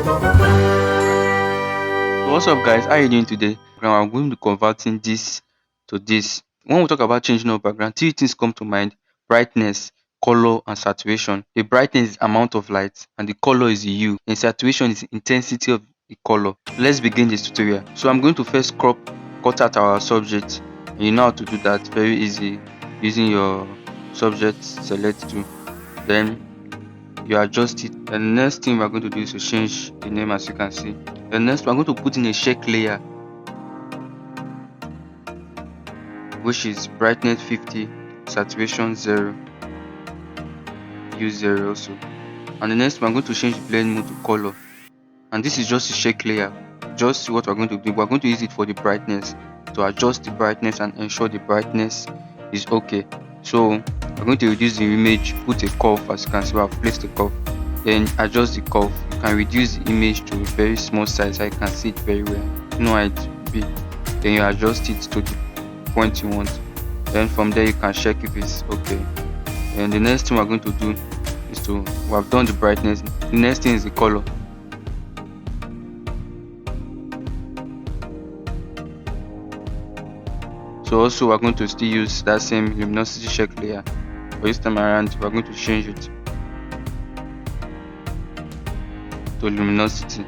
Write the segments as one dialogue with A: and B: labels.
A: So what's up guys, how are you doing today? Now I'm going to be converting this to this. When we talk about changing our background, three things come to mind: brightness, color and saturation. The brightness is amount of light and the color is the hue, and saturation is the intensity of the color. Let's begin this tutorial. So I'm going to first cut out our subject, and you know how to do that very easy using your subject select tool. Then you adjust it. The next thing we're going to do is to change the name. As you can see, the next we're going to put in a shake layer, which is brightness 50, saturation 0, hue 0 also. And the next we're going to change the blend mode to color, and this is just a shake layer. Just what we're going to do, we're going to use it for the brightness, to adjust the brightness and ensure the brightness is okay. So we're going to reduce the image, put a curve. As you can see, we have placed a curve, then adjust the curve. You can reduce the image to a very small size so you can see it very well. You know how it be. Then you adjust it to the point you want. Then from there you can check if it's okay. And the next thing we're going to do is we have done the brightness. The next thing is the color. So also we're going to still use that same luminosity check layer, but this time around we're going to change it to luminosity.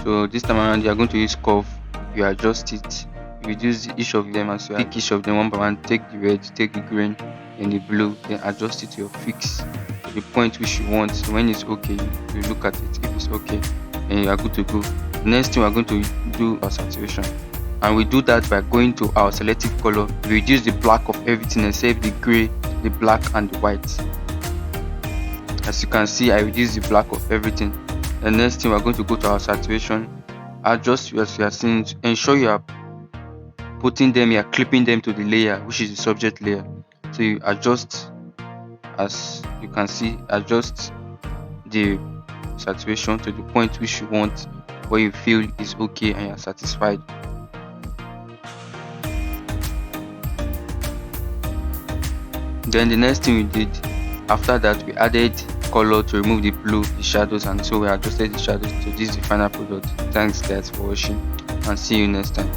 A: So this time around you are going to use curve. You adjust it, you reduce each of them. As you pick each of them one by one, take the red, take the green and the blue, then adjust it to your fix, to the point which you want. So when it's okay, you look at it. If it's okay, then you are good to go. The next thing we're going to do our saturation, and we do that by going to our selective color. We reduce the black of everything except the gray, the black and the white. As you can see, I reduce the black of everything. The next thing we're going to go to our saturation, adjust as you are seeing, ensure you are putting them, you are clipping them to the layer which is the subject layer. So you adjust, as you can see, adjust the saturation to the point which you want, where you feel is okay and you are satisfied. Then the next thing we did after that, we added color to remove the blue, the shadows, and so we adjusted the shadows. So this is the final product. Thanks guys for watching and see you next time.